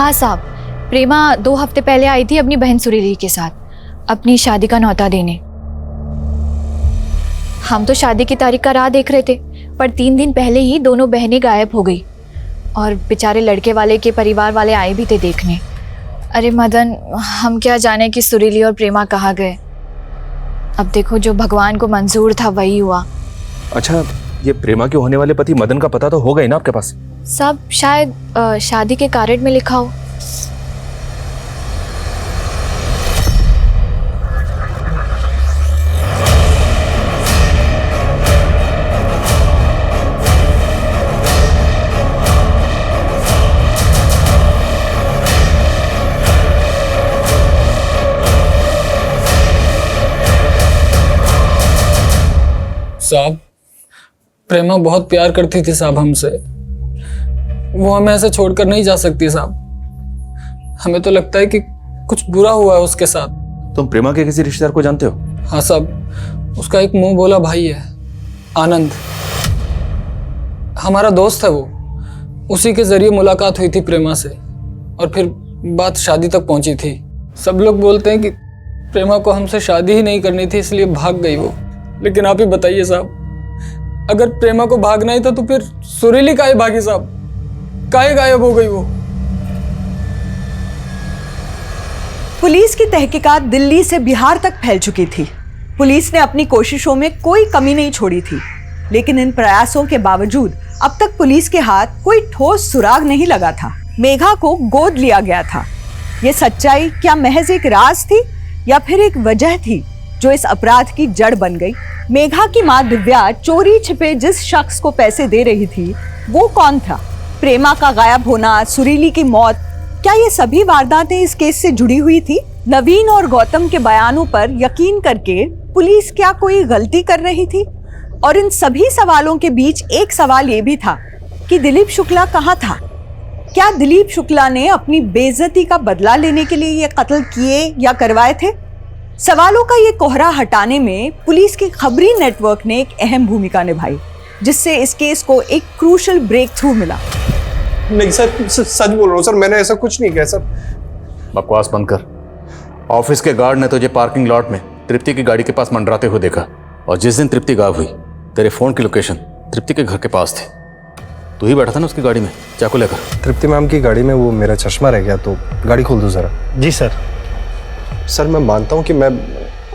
Speaker 19: हाँ साहब, प्रेमा 2 हफ्ते पहले आई थी अपनी बहन सुरीली के साथ अपनी शादी का न्योता देने। हम तो शादी की तारीख का राह देख रहे थे, पर 3 दिन पहले ही दोनों बहनें गायब हो गई और बेचारे लड़के वाले के परिवार वाले आए भी थे देखने। अरे मदन, हम क्या जाने कि सुरीली और प्रेमा कहाँ गए। अब देखो, जो भगवान को मंजूर था वही हुआ।
Speaker 12: अच्छा, ये प्रेमा के होने वाले पति मदन का पता तो होगा ही ना आपके पास?
Speaker 19: सब शायद शादी के कार्ड में लिखा हो।
Speaker 20: साहब, प्रेमा बहुत प्यार करती थी साहब हमसे। वो हमें ऐसे छोड़कर नहीं जा सकती साहब। हमें तो लगता है कि कुछ बुरा हुआ है उसके साथ।
Speaker 12: तुम प्रेमा के किसी रिश्तेदार को जानते हो?
Speaker 20: हाँ साहब, उसका एक मुंह बोला भाई है, आनंद। हमारा दोस्त है वो। उसी के जरिए मुलाकात हुई थी प्रेमा से और फिर बात शादी तक पहुंची थी। सब लोग बोलते हैं कि प्रेमा को हमसे शादी ही नहीं करनी थी, इसलिए भाग गई वो। लेकिन आप ही बताइए साहब, अगर प्रेमा को भागना ही था तो फिर सुरीली काहे भागी साहब? काहे गायब हो गई वो?
Speaker 3: पुलिस की तहकीकात दिल्ली से बिहार तक फैल चुकी थी। पुलिस ने अपनी कोशिशों में कोई कमी नहीं छोड़ी थी, लेकिन इन प्रयासों के बावजूद अब तक पुलिस के हाथ कोई ठोस सुराग नहीं लगा था। मेघा को गोद लिया गया था। ये सच्चाई क्या महज एक राज थी या फिर एक वजह थी जो इस अपराध की जड़ बन गई? मेघा की मां दिव्या चोरी छिपे जिस शख्स को पैसे दे रही थी, वो कौन था? प्रेमा का गायब होना, सुरीली की मौत, क्या ये सभी वारदातें इस केस से जुड़ी हुई थी? नवीन और गौतम के बयानों पर यकीन करके पुलिस क्या कोई गलती कर रही थी? और इन सभी सवालों के बीच एक सवाल ये भी था कि दिलीप शुक्ला कहाँ था? क्या दिलीप शुक्ला ने अपनी बेइज्जती का बदला लेने के लिए ये कत्ल किए या करवाए थे? सवालों का ये कोहरा हटाने में पुलिस की खबरी नेटवर्क ने एक अहम भूमिका निभाई, जिससे इस केस को एक क्रूशल ब्रेक थ्रू मिला।
Speaker 21: नहीं सर, सच बोल रहा हूँ सर, मैंने ऐसा कुछ नहीं किया सर।
Speaker 2: बकवास बंद कर। ऑफिस के गार्ड ने तुझे पार्किंग लॉट में तृप्ति की गाड़ी के पास मंडराते हुए देखा, और जिस दिन तृप्ति गायब हुई तेरे फोन की लोकेशन तृप्ति के घर के पास थी। तू ही बैठा था ना उसकी गाड़ी में चाकू लेकर?
Speaker 21: तृप्ति मैम की गाड़ी में वो मेरा चश्मा रह गया, तो गाड़ी खोल दो जरा।
Speaker 8: जी सर।
Speaker 21: सर मैं मानता हूँ कि मैं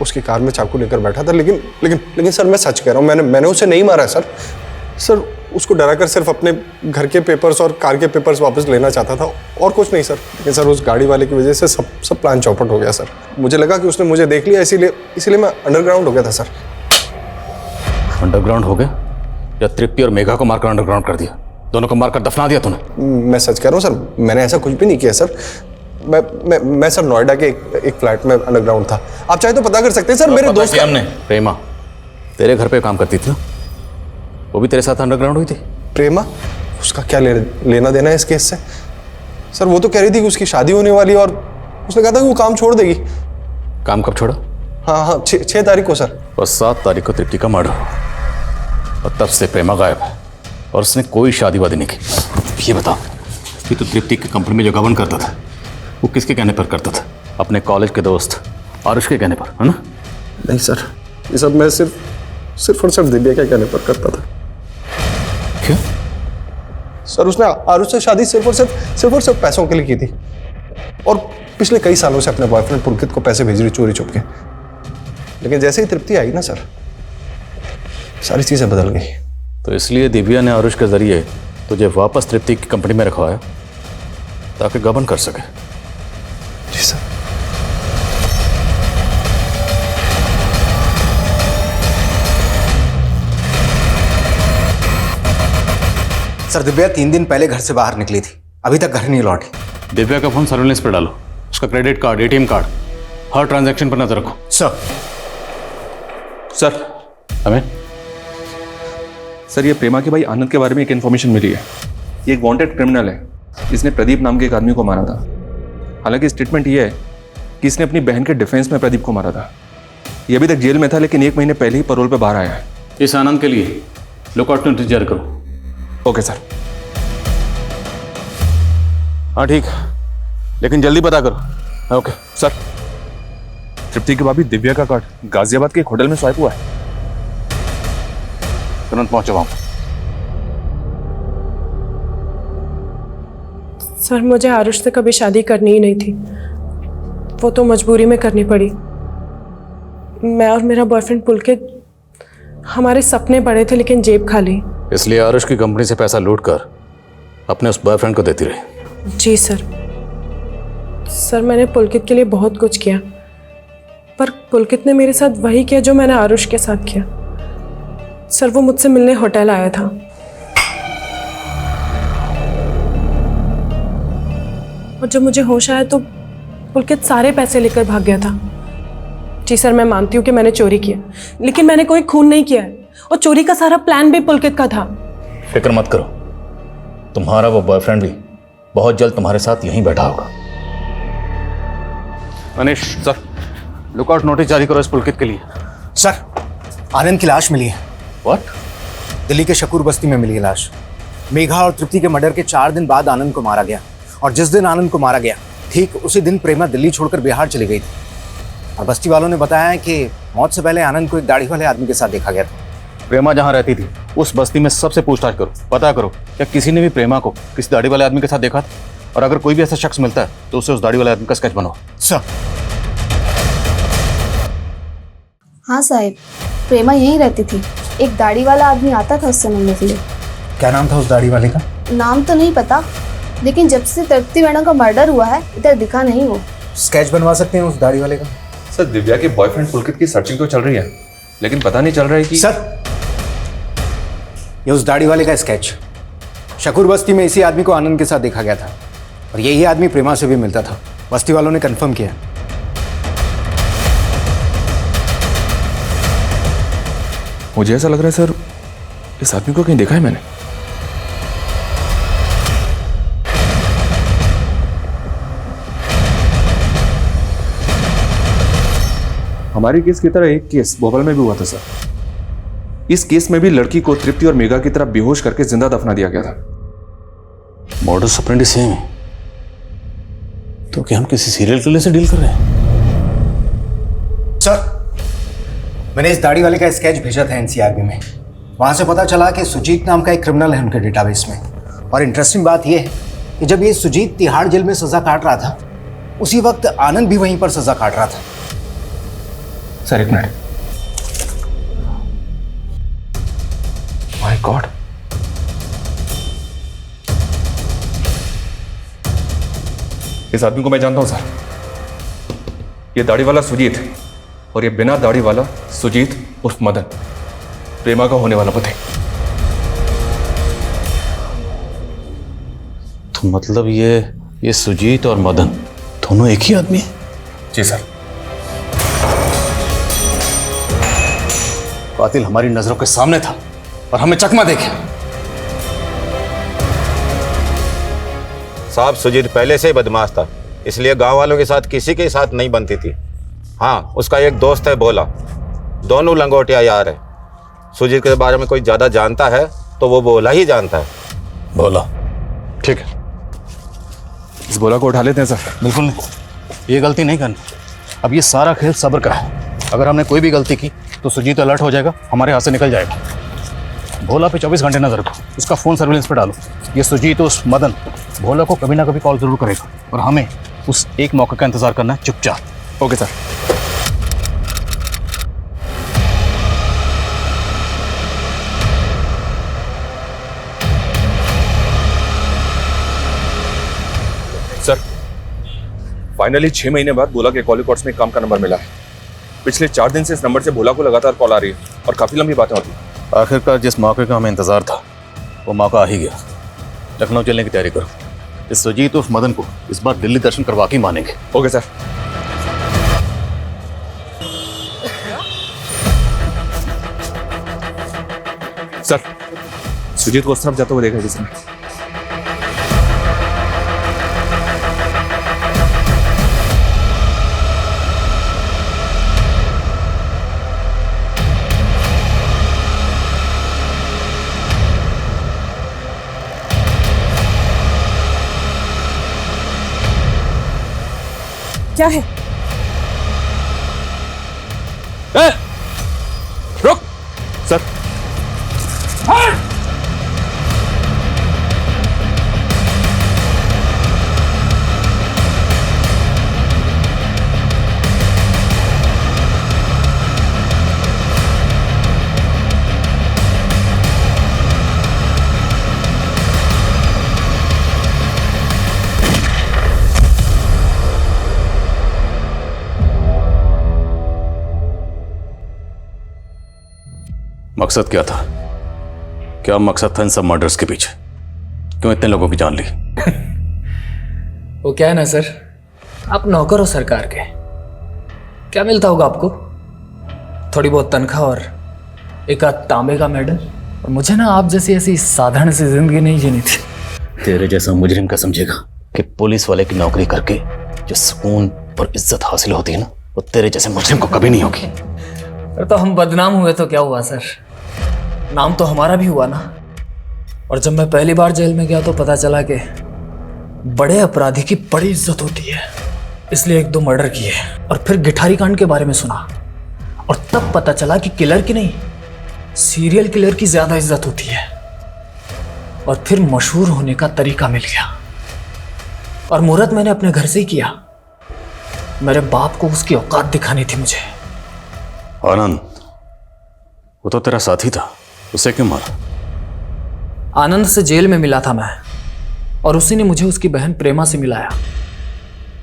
Speaker 21: उसकी कार में चाकू लेकर बैठा था, लेकिन सर मैं सच कह रहा हूँ, मैंने उसे नहीं मारा सर। सर उसको डराकर सिर्फ अपने घर के पेपर्स और कार के पेपर्स वापस लेना चाहता था, और कुछ नहीं सर। लेकिन सर उस गाड़ी वाले की वजह से सब प्लान चौपट हो गया सर। मुझे लगा कि उसने मुझे देख लिया, इसीलिए मैं अंडरग्राउंड हो गया था सर।
Speaker 2: अंडरग्राउंड हो गया या तृप्ति और मेघा को मारकर अंडरग्राउंड कर दिया? दोनों को मारकर दफना दिया तूने?
Speaker 21: मैं सच कह रहा हूँ सर, मैंने ऐसा कुछ भी नहीं किया सर। मैं सर नोएडा के एक फ्लैट में अंडरग्राउंड था। आप चाहे तो पता कर सकते हैं सर। मेरे दोस्त
Speaker 2: हमने प्रेमा तेरे घर पे काम करती थी ना, वो भी तेरे साथ अंडरग्राउंड हुई थी?
Speaker 21: प्रेमा, उसका क्या लेना देना है इस केस से? सर वो तो कह रही थी कि उसकी शादी होने वाली है और उसने कहा था कि वो काम छोड़ देगी।
Speaker 2: काम कब छोड़ा?
Speaker 21: हाँ 6 तारीख को सर।
Speaker 2: और 7 तारीख को तृप्ति का मर्डर हुआ और तब से प्रेमा गायब है और उसने कोई शादी वादी नहीं की। ये बता कि तू तृप्ति की कंपनी में जो गबन करता था वो किसके कहने पर करता था? अपने कॉलेज के दोस्त आरुष के कहने पर, है ना?
Speaker 21: नहीं सर, ये सब मैं सिर्फ और सिर्फ दिव्या के कहने पर करता था।
Speaker 2: क्यों?
Speaker 21: सर उसने आरुष से शादी सिर्फ और सिर्फ पैसों के लिए की थी, और पिछले कई सालों से अपने बॉयफ्रेंड पुलकित को पैसे भेज रही चोरी छुप के। लेकिन जैसे ही तृप्ति आई ना सर, सारी चीजें बदल गई।
Speaker 2: तो इसलिए दिव्या ने आरुष के जरिए तुझे वापस तृप्ति की कंपनी में रखवाया ताकि गबन कर सके।
Speaker 21: जी सर।
Speaker 7: सर दिव्या 3 दिन पहले घर से बाहर निकली थी, अभी तक घर नहीं लौटी।
Speaker 2: दिव्या का फोन सर्विलेंस पर डालो, उसका क्रेडिट कार्ड, एटीएम कार्ड, हर ट्रांजैक्शन पर नजर रखो।
Speaker 12: सर
Speaker 2: हमें
Speaker 12: सर, ये प्रेमा के भाई आनंद के बारे में एक इन्फॉर्मेशन मिली है। ये एक वांटेड क्रिमिनल है, इसने प्रदीप नाम के एक आदमी को मारा था। हालांकि स्टेटमेंट ये है कि इसने अपनी बहन के डिफेंस में प्रदीप को मारा था। ये अभी तक जेल में था, लेकिन 1 महीने पहले ही पैरोल पे बाहर आया है।
Speaker 2: इस आनंद के लिए लुकआउट नोटिस जारी करो।
Speaker 12: Okay sir.
Speaker 2: हाँ ठीक, लेकिन जल्दी पता करो। ओके
Speaker 12: सर, तृप्ति की भाभी दिव्या का कार्ड गाजियाबाद के एक होटल में स्वाइप हुआ है।
Speaker 2: तुरंत पहुंचो वहां।
Speaker 10: सर मुझे आरुष से कभी शादी करनी ही नहीं थी, वो तो मजबूरी में करनी पड़ी। मैं और मेरा बॉयफ्रेंड पुलकित, हमारे सपने बड़े थे लेकिन जेब खाली।
Speaker 2: इसलिए आरुष की कंपनी से पैसा लूट कर अपने उस बॉयफ्रेंड को देती रही।
Speaker 10: जी सर। सर मैंने पुलकित के लिए बहुत कुछ किया, पर पुलकित ने मेरे साथ वही किया जो मैंने आरुष के साथ किया। सर वो मुझसे मिलने होटल आया था, और जब मुझे होश आया तो पुलकित सारे पैसे लेकर भाग गया था। जी सर, मैं मानती हूँ कि मैंने चोरी किया, लेकिन मैंने कोई खून नहीं किया है, और चोरी का सारा प्लान भी पुलकित का था।
Speaker 2: फिक्र मत करो, तुम्हारा वो बॉयफ्रेंड भी बहुत जल्द तुम्हारे साथ यहीं बैठा होगा। मनीष सर, लुकआउट नोटिस जारी करो इस पुलकित के लिए।
Speaker 7: सर, आनंद की लाश मिली है।
Speaker 2: व्हाट?
Speaker 7: दिल्ली के शकूर बस्ती में मिली है लाश। मेघा और तृप्ति के मर्डर के 4 दिन बाद आनंद को मारा गया, और जिस दिन आनंद को मारा गया ठीक उसी दिन प्रेमा दिल्ली छोड़कर बिहार चली गई थी। और बस्ती वालों ने बताया है कि मौत से पहले आनंद को एक दाढ़ी वाले आदमी के साथ देखा गया था।
Speaker 2: प्रेमा जहां रहती थी उस बस्ती में सबसे पूछताछ करो, पता करो क्या किसी ने भी प्रेमा को किसी दाढ़ी वाले आदमी के साथ देखा था, और अगर कोई भी ऐसा शख्स मिलता है तो उसे उस दाढ़ी वाले आदमी का स्केच बनाओ।
Speaker 7: सर।
Speaker 5: हाँ साहिब, प्रेमा यहीं रहती थी। एक दाढ़ी वाला आदमी आता था उससे मिलने के लिए।
Speaker 7: क्या नाम था उस दाढ़ी वाले का?
Speaker 5: नाम तो नहीं पता, लेकिन जब से तृप्ति मैडम का मर्डर हुआ है इधर दिखा नहीं वो।
Speaker 7: स्केच बनवा सकते हैं उस दाढ़ी वाले का?
Speaker 12: सर, दिव्या के बॉयफ्रेंड पुलकित की सर्चिंग तो चल रही है, लेकिन पता नहीं चल रहा है कि
Speaker 7: सर, ये उस दाढ़ी वाले का स्केच। शकूर बस्ती में इसी आदमी को आनंद के साथ देखा गया था, और यही आदमी प्रेमा से भी मिलता था। बस्ती वालों ने कंफर्म किया।
Speaker 12: मुझे ऐसा लग रहा है सर, इस आदमी को कहीं देखा है मैंने। हमारे केस की तरह एक केस भोपाल में भी हुआ था सर। इस केस में भी लड़की को तृप्ति और मेघा की तरह बेहोश करके जिंदा दफना दिया गया था।
Speaker 2: मॉडस ऑपरेंडी सेम है, तो क्या हम किसी सीरियल किलर से डील कर रहे हैं?
Speaker 7: सर, मैंने इस दाढ़ी वाले का स्केच भेजा था एनसीआरबी में। वहां से पता चला कि सुजीत नाम का एक क्रिमिनल है उनके डेटाबेस में। और इंटरेस्टिंग बात यह है कि जब ये सुजीत तिहाड़ जेल में सजा काट रहा था, उसी वक्त आनंद भी वहीं पर सजा काट रहा था।
Speaker 12: सर एक मिनट। माय गॉड, इस आदमी को मैं जानता हूं सर। ये दाढ़ी वाला सुजीत, और ये बिना दाढ़ी वाला सुजीत उर्फ मदन, प्रेमा का होने वाला पति।
Speaker 2: तो मतलब ये सुजीत और मदन दोनों एक ही आदमी है?
Speaker 12: जी सर।
Speaker 2: कातिल हमारी नजरों के सामने था और हमें चकमा देखे।
Speaker 4: साहब, सुजीत पहले से ही बदमाश था, इसलिए गांव वालों के साथ किसी के साथ नहीं बनती थी। हाँ, उसका एक दोस्त है भोला, दोनों लंगोटिया यार है। सुजीत के बारे में कोई ज्यादा जानता है तो वो भोला ही जानता है।
Speaker 2: भोला, ठीक है,
Speaker 12: इस भोला को उठा लेते हैं सर।
Speaker 2: बिल्कुल नहीं, ये गलती नहीं करनी। अब ये सारा खेल सब्र का है। अगर हमने कोई भी गलती की तो सुजीत अलर्ट हो जाएगा, हमारे हाथ से निकल जाएगा। भोला पे 24 घंटे नजर रखो, उसका फोन सर्विलेंस पे डालो। ये सुजीत उस मदन भोला को कभी ना कभी कॉल जरूर करेगा, और हमें उस एक मौके का इंतजार करना है चुपचाप।
Speaker 12: Okay sir. सर, फाइनली 6 महीने बाद भोला के कॉल रिकॉर्ड्स में काम का नंबर मिला है। पिछले 4 दिन से इस नंबर से भोला को लगातार कॉल आ रही है, और काफी लंबी बातें होती हैं।
Speaker 2: आखिरकार जिस मौके का हमें इंतजार था वो मौका आ ही गया। लखनऊ चलने की तैयारी करो। इस सुजीत उर्फ मदन को इस बार दिल्ली दर्शन करवा के मानेंगे।
Speaker 12: Okay sir. सर, सुजीत को उस तरफ जाते हुए देखा जिसने।
Speaker 10: क्या है?
Speaker 12: रुक सर।
Speaker 2: मकसद क्या था? क्या मकसद था इन सब मर्डर्स के पीछे? क्यों इतने लोगों की जान ली?
Speaker 20: वो क्या है ना सर, आप नौकर हो सरकार के, क्या मिलता होगा आपको? थोड़ी बहुत तनख्वाह और एक आध तांबे का मेडल। और मुझे ना आप जैसी ऐसी साधारण सी जिंदगी नहीं जीनी थी।
Speaker 2: तेरे जैसा मुजरिम का समझेगा कि पुलिस वाले की नौकरी करके जो सुकून और इज्जत हासिल होती है ना, वो तेरे जैसे मुजरिम को कभी नहीं होगी।
Speaker 20: अरे तो हम बदनाम हुए तो क्या हुआ सर, नाम तो हमारा भी हुआ ना। और जब मैं पहली बार जेल में गया तो पता चला कि बड़े अपराधी की बड़ी इज्जत होती है, इसलिए एक दो मर्डर किए। और फिर गिठारी कांड के बारे में सुना और तब पता चला कि किलर की नहीं, सीरियल किलर की ज्यादा इज्जत होती है। और फिर मशहूर होने का तरीका मिल गया और मुहूर्त मैंने अपने घर से ही किया। मेरे बाप को उसकी औकात दिखानी थी मुझे।
Speaker 2: आनंद, वो तो तेरा साथी था, उसे क्यों मारा?
Speaker 20: आनंद से जेल में मिला था मैं, और उसी ने मुझे उसकी बहन प्रेमा से मिलाया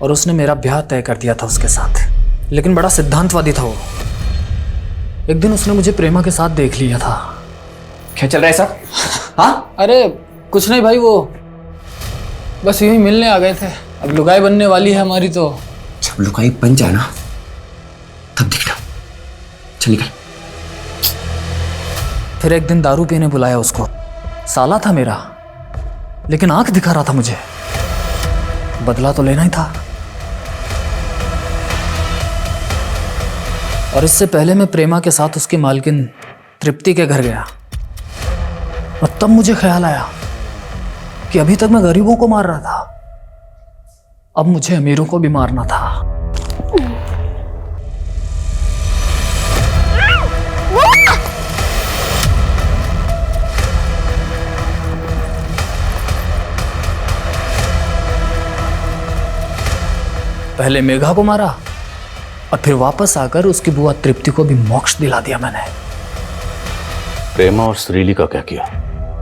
Speaker 20: और उसने मेरा ब्याह तय कर दिया था उसके साथ। लेकिन बड़ा सिद्धांतवादी था वो। एक दिन उसने मुझे प्रेमा के साथ देख लिया था।
Speaker 7: क्या चल रहा है सर? हाँ?
Speaker 20: अरे कुछ नहीं भाई, वो बस यूं ही मिलने आ गए थे। अब लुगाई बनने वाली है हमारी, तो
Speaker 7: जब लुगाई बन जाए ना तब दिखना। चल निकल।
Speaker 20: फिर एक दिन दारू पीने बुलाया उसको। साला था मेरा, लेकिन आंख दिखा रहा था मुझे। बदला तो लेना ही था। और इससे पहले मैं प्रेमा के साथ उसकी मालकिन तृप्ति के घर गया और तब मुझे ख्याल आया कि अभी तक मैं गरीबों को मार रहा था, अब मुझे अमीरों को भी मारना था। पहले मेघा को मारा और फिर वापस आकर उसकी बुआ तृप्ति को भी मोक्ष दिला दिया मैंने।
Speaker 2: प्रेमा और श्रीली का क्या किया?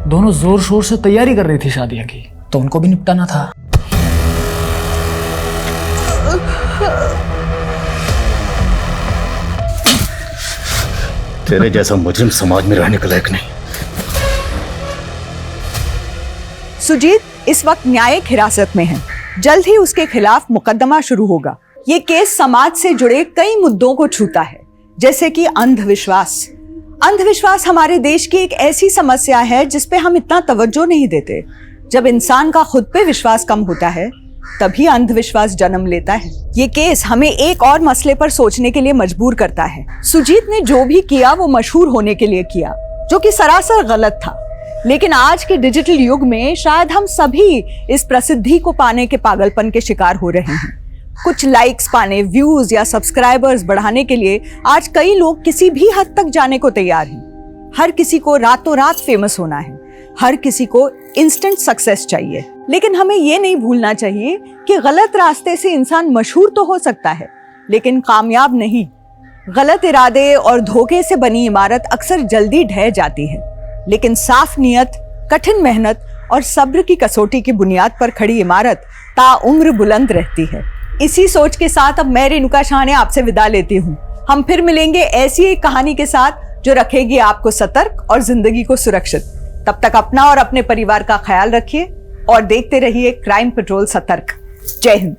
Speaker 20: दोनों जोर शोर से तैयारी कर रही थी शादी की, तो उनको भी निपटाना था।
Speaker 2: तेरे जैसा मुजरिम समाज में रहने के लायक नहीं।
Speaker 3: सुजीत इस वक्त न्यायिक हिरासत में है। जल्द ही उसके खिलाफ मुकदमा शुरू होगा। ये केस समाज से जुड़े कई मुद्दों को छूता है, जैसे कि अंधविश्वास। अंधविश्वास हमारे देश की एक ऐसी समस्या है जिस पे हम इतना तवज्जो नहीं देते। जब इंसान का खुद पे विश्वास कम होता है तभी अंधविश्वास जन्म लेता है। ये केस हमें एक और मसले पर सोचने के लिए मजबूर करता है। सुजीत ने जो भी किया वो मशहूर होने के लिए किया, जो कि सरासर गलत था। लेकिन आज के डिजिटल युग में शायद हम सभी इस प्रसिद्धि को पाने के पागलपन के शिकार हो रहे हैं। कुछ लाइक्स पाने, व्यूज या सब्सक्राइबर्स बढ़ाने के लिए आज कई लोग किसी भी हद तक जाने को तैयार हैं। हर किसी को रातों रात फेमस होना है, हर किसी को इंस्टेंट सक्सेस चाहिए। लेकिन हमें ये नहीं भूलना चाहिए कि गलत रास्ते से इंसान मशहूर तो हो सकता है लेकिन कामयाब नहीं। गलत इरादे और धोखे से बनी इमारत अक्सर जल्दी ढह जाती है, लेकिन साफ नियत, कठिन मेहनत और सब्र की कसौटी की बुनियाद पर खड़ी इमारत ताउम्र बुलंद रहती है। इसी सोच के साथ अब मैं रेणुका शाहने आपसे विदा लेती हूँ। हम फिर मिलेंगे ऐसी एक कहानी के साथ जो रखेगी आपको सतर्क और जिंदगी को सुरक्षित। तब तक अपना और अपने परिवार का ख्याल रखिए और देखते रहिए क्राइम पेट्रोल सतर्क। जय हिंद।